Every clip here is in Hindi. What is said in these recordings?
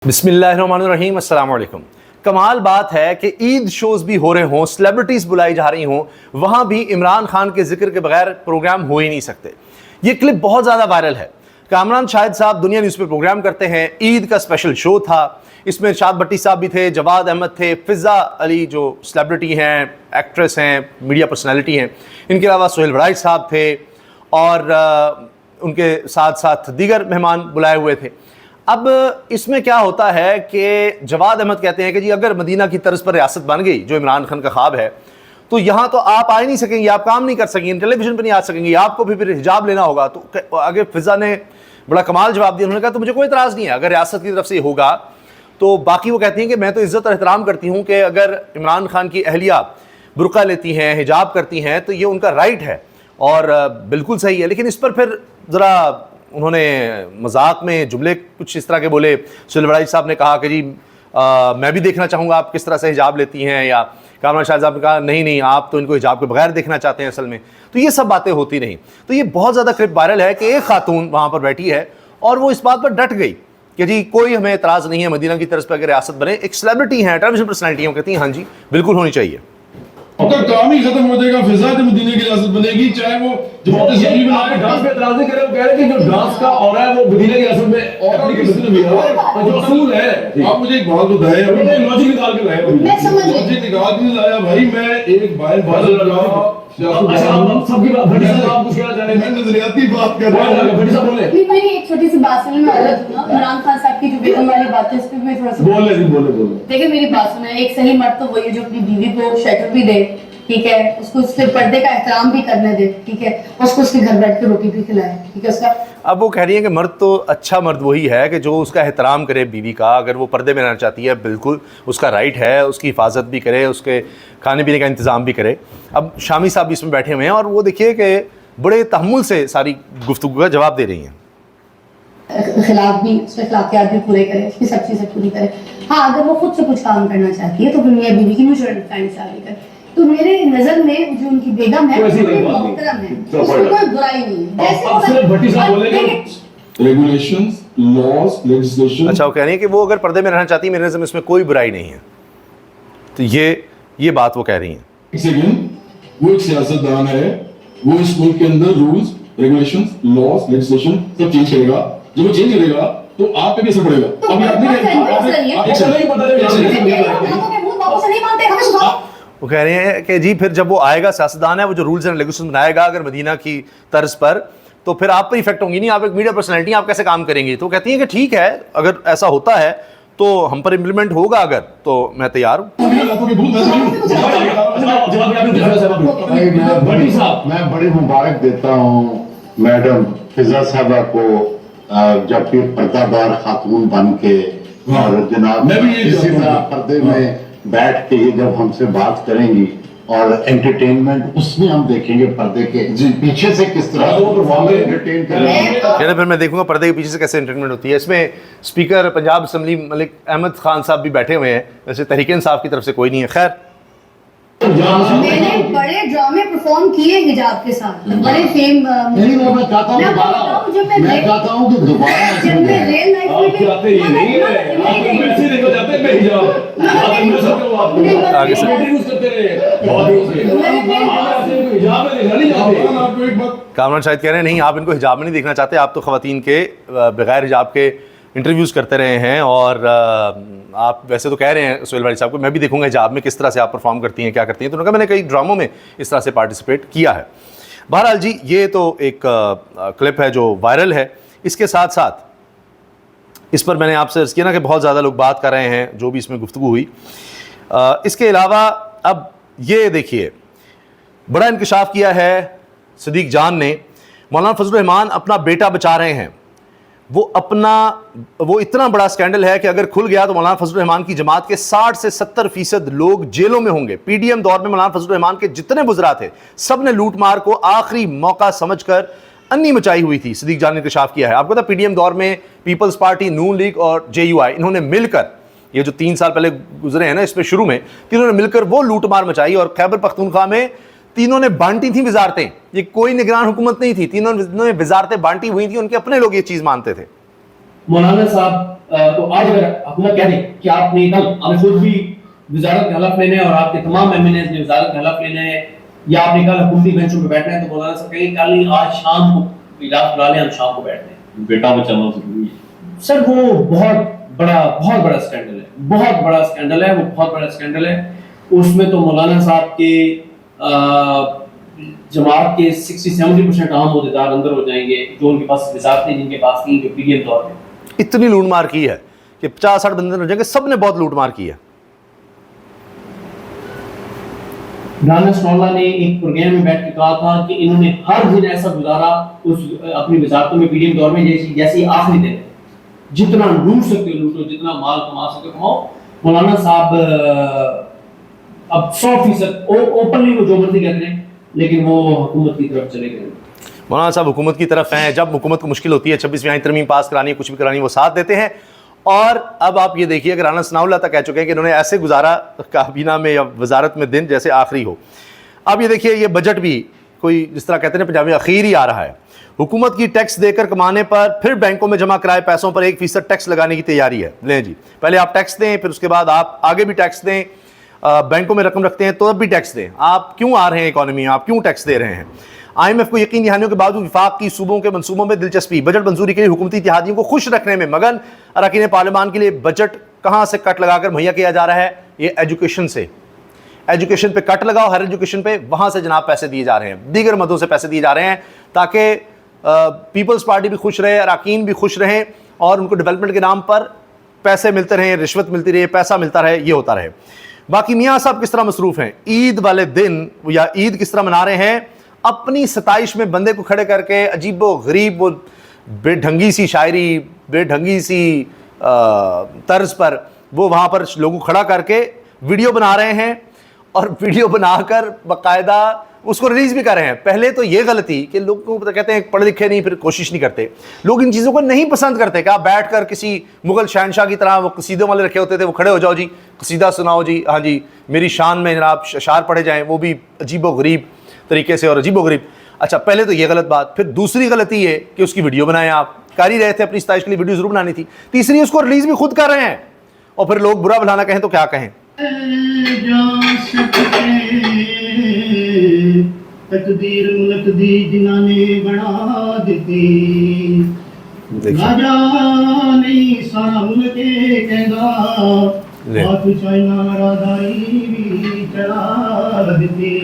बिस्मिल्लाहिर्रहमानिर्रहीम, अस्सलाम वालेकुम। कमाल बात है कि ईद शोज़ भी हो रहे हों, सेलिब्रिटीज़ बुलाई जा रही हों, वहाँ भी इमरान खान के जिक्र के बगैर प्रोग्राम हो ही नहीं सकते। ये क्लिप बहुत ज़्यादा वायरल है। कामरान शाहिद साहब दुनिया न्यूज़ पे प्रोग्राम करते हैं, ईद का स्पेशल शो था, इसमें शाद भट्टी साहब भी थे, जवाद अहमद थे, फ़िज़ा अली जो सेलिब्रिटी हैं, एक्ट्रेस हैं, मीडिया पर्सनैलिटी हैं, इनके अलावा सोहेल वड़ाई साहब थे और उनके साथ साथ दीगर मेहमान बुलाए हुए थे। अब इसमें क्या होता है कि जवाद अहमद कहते हैं कि जी अगर मदीना की तर्ज पर रियासत बन गई, जो इमरान खान का ख्वाब है, तो यहाँ तो आप आ ही नहीं सकेंगे, आप काम नहीं कर सकेंगे, टेलीविजन पर नहीं आ सकेंगे, आपको भी फिर हिजाब लेना होगा। तो आगे फिज़ा ने बड़ा कमाल जवाब दिया, उन्होंने कहा तो मुझे कोई इतराज़ नहीं है अगर रियासत की तरफ से होगा। तो बाकी वो कहती हैं कि मैं तो इज़्ज़त और एहतराम करती हूँ कि अगर इमरान खान की अहलिया बुर्का लेती हैं, हिजाब करती हैं, तो ये उनका राइट है और बिल्कुल सही है। लेकिन इस पर फिर ज़रा उन्होंने मजाक में जुमले कुछ इस तरह के बोले। सोहेल वड़ाई साहब ने कहा कि जी मैं भी देखना चाहूँगा आप किस तरह से हिजाब लेती हैं, या कामरान शाहिद साहब ने कहा नहीं आप तो इनको हिजाब के बगैर देखना चाहते हैं असल में। तो ये सब बातें होती रहीं। तो ये बहुत ज़्यादा क्लिप वायरल है कि एक खातून वहाँ पर बैठी है और वो इस बात पर डट गई कि जी कोई हमें एतराज़ नहीं है, मदीना की तरफ पर अगर रियासत बने, एक सेलिब्रिटी हैं, टेलीविजन पर्सनैलिटी हैं, कहती हैं हाँ जी बिल्कुल होनी चाहिए। तो काम ही खत्म हो जाएगा, फिजा जब मदीने की रियासत बनेगी, चाहे वो डांस पे एतराज नहीं कर रहे हो, कह रहे हैं कि जो डांस का ऑरा है वो मदीने की रियासत में और जो असूल है। आप मुझे एक बात बताएं, अभी लॉजिक निकाल के लाए, मैं समझ गई। लॉजिक निकाल के लाया भाई, मैं एक बात अच्छा हम सबकी बात भट्टी साहब आप कुछ कहना चाह रहे मैं नजरियाती बात कर रहा हूँ। भट्टी साहब बोले नहीं, मेरी एक छोटी सी बात सुनो, मैं अलग हूँ ना। इमरान खान साहब की जो बेगम वाली बात है, इस पे मैं थोड़ा सा बोले देखिए मेरी बात सुनो। एक सही मर्द तो वही है जो अपनी बीवी को शेल्टर भी दे, ठीक है, उसको उसके पर्दे का एहतराम भी करने दे, ठीक है, उसको उसके घर बैठ के रोटी भी खिलाए, ठीक है। उसका अब वो कह रही है कि मर्द तो अच्छा मर्द वही है कि जो उसका एहतराम करे बीवी का। अगर वो पर्दे में रहना चाहती है बिल्कुल उसका राइट है, उसकी हिफाजत भी करे, उसके खाने पीने का इंतज़ाम भी करे। अब शामी साहब भी इसमें बैठे हुए हैं और वो देखिए कि बड़े तहम्मुल से सारी गुफ्तगू का जवाब दे रही हैं। खिलाफ भी, उसके अखलाकियात भी पूरे करे, उसकी सब चीजें पूरी करे। हाँ, अगर वो खुद से कुछ काम करना चाहती है तो फिर मियां बीवी की म्यूचुअल अंडरस्टैंडिंग शादी करे। तो मेरे नजर में जो उनकी बेगम है वो मोहतरम है, उसमें कोई बुराई नहीं है। भट्टी साहब बोले रेगुलेशंस, लॉज, लेजिस्लेशन। अच्छा, वो कह रही है कि वो अगर पर्दे में रहना चाहती है, मेरे नज़र में इसमें कोई बुराई नहीं है। तो ये बात वो कह रही हैं। सेकंड, वो एक सियासतदान है, वो इस मुल्क के अंदर रूल्स, रेगुलेशंस, लॉज, लेजिस्लेशन सब चेंज करेगा। जब वो चेंज करेगा तो आप पे भी असर पड़ेगा। अभी वो कह रहे हैं कि जी फिर जब वो आएगा, सियासतदान है, वो जो रूल्स एंड रेगुलेशन बनाएगा अगर मदीना की तर्ज पर, तो फिर आप पर इफेक्ट होंगी नहीं। आप एक मीडिया पर्सनैलिटी, आप कैसे काम करेंगी? तो कहती हैं कि ठीक है, अगर ऐसा होता है तो हम पर इम्प्लीमेंट होगा, अगर तो मैं तैयार हूँ। मैं बड़ी मुबारक देता हूँ मैडम फिजा साहबा को, जब भी पर्दादार खातून बन के और जनाब इसी तरह पर्दे में बैठ के ये जब हमसे बात करेंगी और एंटरटेनमेंट उसमें हम देखेंगे पर्दे के पीछे से किस तरह एंटरटेन करेंगे। फिर मैं देखूंगा पर्दे के पीछे से कैसे एंटरटेनमेंट होती है। इसमें स्पीकर पंजाब असम्बली मलिक अहमद खान साहब भी बैठे हुए हैं, वैसे तहरीक इंसाफ की तरफ से कोई नहीं है। खैर, मैंने बड़े ड्रामे परफॉर्म किए हिजाब के साथ, बड़े फेम। नहीं, मैं चाहता हूँ कि दोबारा जब मैं रियल लाइफ में आगे से कामरान शाहिद कह रहे हैं नहीं, आप इनको हिजाब में नहीं देखना चाहते, आप तो ख़वातीन के बगैर हिजाब के इंटरव्यूज़ करते रहे हैं और आप वैसे तो कह रहे हैं सोहेल वड़ाई साहब को मैं भी देखूंगा हिजाब में किस तरह से आप परफॉर्म करती हैं, क्या करती हैं। तो उन्होंने कहा मैंने कई ड्रामों में इस तरह से पार्टिसिपेट किया है। बहरहाल जी, ये तो एक क्लिप है जो वायरल है। इसके साथ साथ इस पर मैंने आपसे अर्ज़ किया ना कि बहुत ज़्यादा लोग बात कर रहे हैं, जो भी इसमें गुफ्तगू हुई। इसके अलावा अब ये देखिए, बड़ा इंकशाफ किया है सदीक जान ने। मौलाना फजल रहमान अपना बेटा बचा रहे हैं। वो इतना बड़ा स्कैंडल है कि अगर खुल गया तो मौलाना फजल रहमान की जमात के 60 से 70% लोग जेलों में होंगे। पीडीएम दौर में मौलाना फजल रहमान के जितने बुज़रा थे, सब ने लूट मार को आखिरी मौका समझकर अन्नी मचाई हुई थी। सदीक जान ने इंकशाफ किया है। आपको पता पीडीएम दौर में पीपल्स पार्टी, नून लीग और जेयूआई, इन्होंने मिलकर, ये जो 3 साल पहले गुजरे हैं ना, इसमें शुरू में तीनों ने मिलकर वो लूट मार मचाई। और खैबर पख्तूनख्वा में तीनों ने बांटी थी वजारतें, ये कोई निगरान हुकूमत नहीं थी, तीनों ने वजारतें बांटी हुई थी, उनके अपने लोग ये चीज़ मानते थे। मौलाना साहब को आज अगर हुकूमत कह दे कि आपने कल आपने खुद भी वजारत का हलफ लेना है और आपके तमाम एमएनएस ने वजारत का हलफ लेना है या आपने कल हुकूमती बेंचों पे बैठना है, तो मौलाना साहब कहेंगे कल नहीं आज शाम को इजलास बुला लें, हम शाम को बैठते हैं। बेटा बचाना जरूरी है सर वो बहुत बड़ा स्कैंडल है, बहुत बड़ा स्कैंडल है, वो बहुत बड़ा स्कैंडल है। उसमें तो मौलाना साहब के जमात के 60-70% आम अहदेदार अंदर हो जाएंगे जो उनके पास वजारतें जिनके पास थी, जो पीडीएम तौर पे इतनी लूट मार की है कि 50-60 बंदे हो जाएंगे, सब ने बहुत लूट मार की है। राना स्नौला ने एक प्रोग्राम में बैठ के कहा था कि इन्होंने हर दिन ऐसा गुजारा उस अपनी वजारतों में पीडीएम दौर में जैसे आखिरी दिन, जितना लूट सकते हो लूटो, जितना माल कमा सकते हो कमाओ। मौलाना साहब अब 100% ओपनली वो जो मर्जी कहते हैं, लेकिन वो हुकूमत की तरफ चले गए। मौलाना साहब हुकूमत की तरफ हैं, जब हुकूमत को मुश्किल होती है 26वीं तरमीम पास करानी है, कुछ भी करानी है, वो साथ देते हैं। और अब आप ये देखिए कि राना सनाउल्लाह तक कह चुके हैं कि इन्होंने ऐसे गुजारा काबीना में या वजारत में दिन जैसे आखिरी हो। अब ये देखिए ये बजट भी कोई जिस तरह कहते हैं पंजाबी अखीर ही आ रहा है। हुकूमत की टैक्स देकर कमाने पर फिर बैंकों में जमा कराए पैसों पर 1% टैक्स लगाने की तैयारी है। लें जी, पहले आप टैक्स दें, फिर उसके बाद आप आगे भी टैक्स दें, बैंकों में रकम रखते हैं तो अब भी टैक्स दें। आप क्यों आ रहे हैं इकॉनमी में, आप क्यों टैक्स दे रहे हैं? IMF को यकीन दहानियों के बावजूद विफाक की सूबों के मंसूबों में दिलचस्पी, बजट मंजूरी के लिए हुकूमती इत्तेहादियों को खुश रखने में मगन। अरकान पार्लियामान के लिए बजट कहां से कट लगाकर मुहैया किया जा रहा है? ये एजुकेशन से। एजुकेशन पे कट लगाओ, हर एजुकेशन पे, वहां से जनाब पैसे दिए जा रहे हैं, दीगर मदों से पैसे दिए जा रहे हैं ताकि पीपल्स पार्टी भी खुश रहे, अरकान भी खुश रहें और उनको डेवलपमेंट के नाम पर पैसे मिलते रहें, रिश्वत मिलती रहे, पैसा मिलता रहे, ये होता रहे। बाकी मियाँ साहब किस तरह मसरूफ़ हैं? ईद वाले दिन या ईद किस तरह मना रहे हैं? अपनी सताइश में बंदे को खड़े करके अजीबो गरीब वो बेढंगी सी शायरी, बेढंगी सी तर्ज पर वो वहाँ पर लोगों को खड़ा करके वीडियो बना रहे हैं और वीडियो बनाकर बाकायदा उसको रिलीज भी कर रहे हैं। पहले तो ये गलती कि लोग को कहते हैं पढ़े लिखे नहीं, फिर कोशिश नहीं करते। लोग इन चीज़ों को नहीं पसंद करते कि आप बैठ कर किसी मुगल शहनशाह की तरह, वो कसीदों वाले रखे होते थे, वो खड़े हो जाओ जी कसीदा सुनाओ जी, हाँ जी मेरी शान में जनाब शार पढ़े जाएँ, वो भी अजीबो गरीब तरीके से और अजीबो गरीब। अच्छा, पहले तो ये गलत बात। फिर दूसरी गलती ये कि उसकी वीडियो बनाएं, आप कर ही रहे थे, अपनी सताइश के लिए वीडियो जरूर बनानी थी। तीसरी उसको रिलीज भी खुद कर रहे हैं और फिर लोग बुरा भला ना कहें तो क्या कहें। तकदीर मुल्क दी जिन्हां ने बना दित्ती, राजा नहीं सारा मुल्क कहंदा, बात चाइना राधाई भी चढ़ा दित्ती।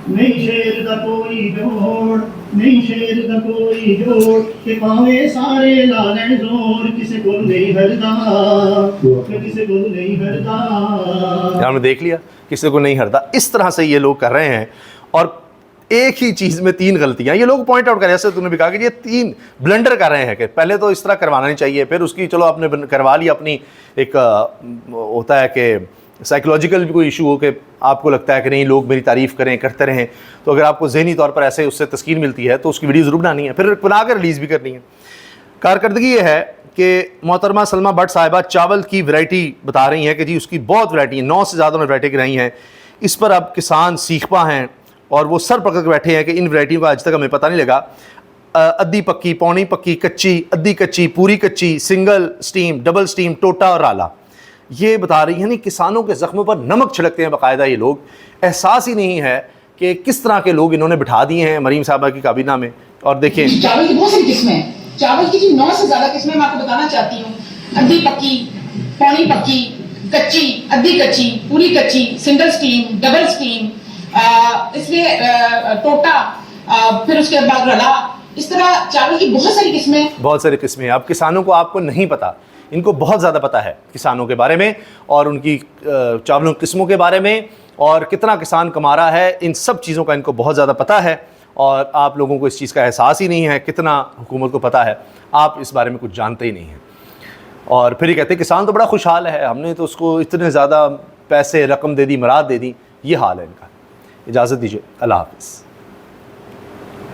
नहीं शेर दा कोई जोड़, नहीं शेर दा कोई जोड़, कि पावे सारे ला लैण जोर, किसे को नहीं हरदा, किसे को नहीं हरदा। हमने देख लिया किसी को नहीं हरता। इस तरह से ये लोग कर रहे हैं और एक ही चीज़ में 3 गलतियां ये लोग पॉइंट आउट कर रहे हैं। जैसे तूने भी कहा कि ये 3 ब्लंडर कर रहे हैं कि पहले तो इस तरह करवाना नहीं चाहिए, फिर उसकी चलो आपने करवा ली, अपनी एक होता है कि साइकोलॉजिकल भी कोई इशू हो कि आपको लगता है कि नहीं लोग मेरी तारीफ़ करें, करते रहें, तो अगर आपको ज़हनी तौर पर ऐसे उससे तस्कीन मिलती है तो उसकी वीडियो ज़रूर बनानी है, फिर बना कर रिलीज़ भी करनी है। कारकर्दगी ये है कि मोहतरमा सलमा भट्ट साहिबा चावल की वैरायटी बता रही हैं कि जी उसकी बहुत वैरायटी है, 9 से ज़्यादा वैरायटी गिराई हैं। इस पर अब किसान सीखपा हैं और वो सर पकड़ के बैठे हैं कि इन वैरायटियों का आज तक हमें पता नहीं लगा। अद्धी पक्की, पौनी पक्की, कच्ची, अद्धी कच्ची, पूरी कच्ची, सिंगल स्टीम, डबल स्टीम, टोटा और राला, ये बता रही है। नहीं, किसानों के ज़ख्मों पर नमक छिड़कते हैं बाकायदा ये लोग। एहसास ही नहीं है कि किस तरह के लोग इन्होंने बिठा दिए हैं मरीम साहबा की काबीना में। और देखिए चावल की बहुत सारी किस्में हैं, चावल की जो 9 से ज्यादा किस्में मैं आपको बताना चाहती हूँ। अद्धी पक्की, पौनी पक्की, कच्ची, अद्धी कच्ची, पूरी कच्ची, सिंगल स्टीम, डबल स्टीम, इसलिए टोटा, फिर उसके बाद रला, इस तरह चावल की बहुत सारी किस्में। अब किसानों को आपको नहीं पता, इनको बहुत ज़्यादा पता है किसानों के बारे में और उनकी चावलों किस्मों के बारे में और कितना किसान कमा रहा है, इन सब चीज़ों का इनको बहुत ज़्यादा पता है। और आप लोगों को इस चीज़ का एहसास ही नहीं है कितना हुकूमत को पता है, आप इस बारे में कुछ जानते ही नहीं हैं। और फिर ये कहते हैं किसान तो बड़ा खुशहाल है, हमने तो उसको इतने ज़्यादा पैसे रकम दे दी, मराद दे दी। ये हाल है इनका। इजाज़त दीजिए, अल्लाह हाफ़िज़।